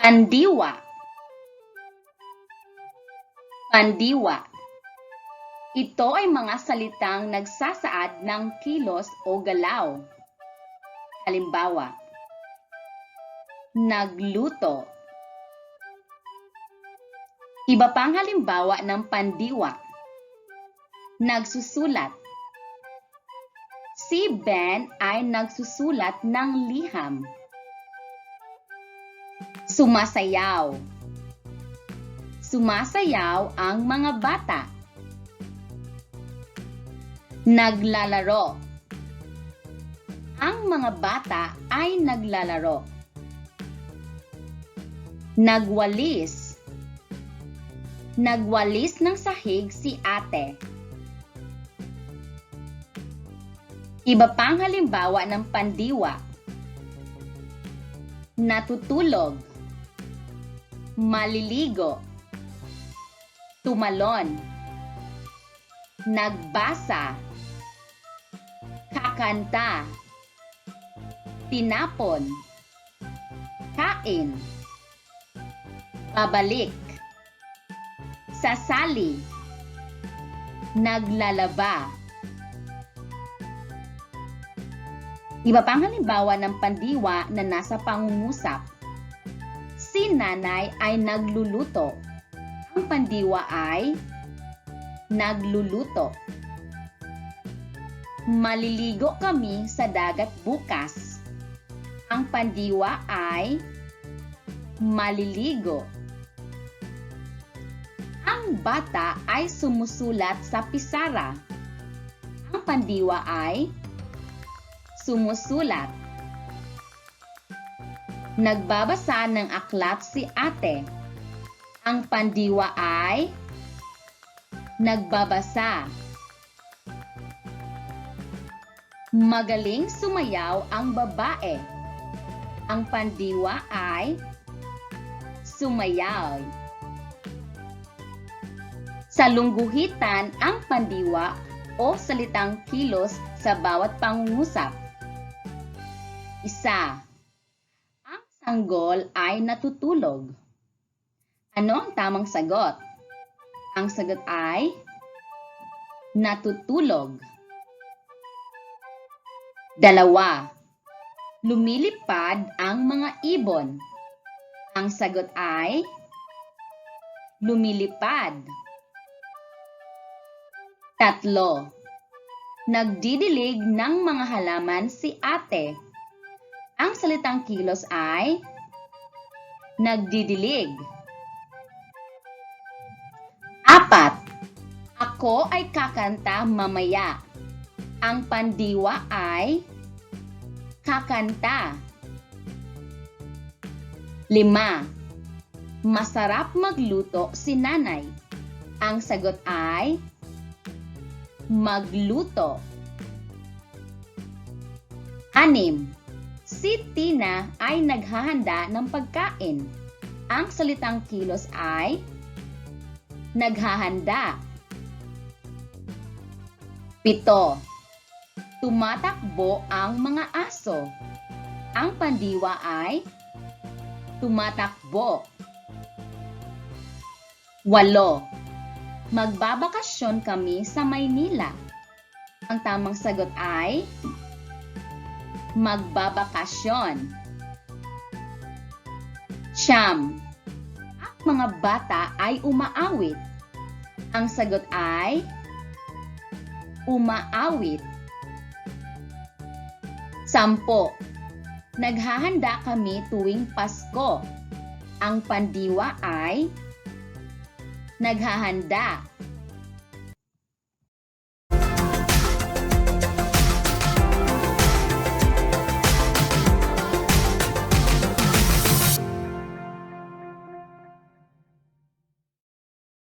Pandiwa. Pandiwa. Ito ay mga salitang nagsasaad ng kilos o galaw. Halimbawa, nagluto. Iba pang halimbawa ng pandiwa. Nagsusulat. Si Ben ay nagsusulat ng liham. Sumasayaw. Sumasayaw ang mga bata. Naglalaro. Ang mga bata ay naglalaro. Nagwalis. Nagwalis ng sahig si ate. Iba pang halimbawa ng pandiwa. Natutulog. Maliligo. Tumalon. Nagbasa. Kakanta. Tinapon. Kain. Babalik. Sasali. Naglalaba. Iba pang halimbawa ng pandiwa na nasa pangungusap. Si nanay ay nagluluto. Ang pandiwa ay nagluluto. Maliligo kami sa dagat bukas. Ang pandiwa ay maliligo. Ang bata ay sumusulat sa pisara. Ang pandiwa ay sumusulat. Nagbabasa ng aklat si ate. Ang pandiwa ay nagbabasa. Magaling sumayaw ang babae. Ang pandiwa ay sumayaw. Sa lungguhitan ang pandiwa o salitang kilos sa bawat pangungusap. Isa. Ang sanggol ay natutulog. Ano ang tamang sagot? Ang sagot ay natutulog. Dalawa. Lumilipad ang mga ibon. Ang sagot ay lumilipad. Tatlo. Nagdidilig ng mga halaman si ate. Ang salitang kilos ay nagdidilig. Apat. Ako ay kakanta mamaya. Ang pandiwa ay kakanta. 5. Masarap magluto si nanay. Ang sagot ay magluto. 6. Si Tina ay naghahanda ng pagkain. Ang salitang kilos ay naghahanda. 7. Tumatakbo ang mga aso. Ang pandiwa ay tumatakbo. 8. Magbabakasyon kami sa Maynila. Ang tamang sagot ay magbabakasyon. 9. Ang mga bata ay umaawit. Ang sagot ay umaawit. 10. Naghahanda kami tuwing Pasko. Ang pandiwa ay naghahanda.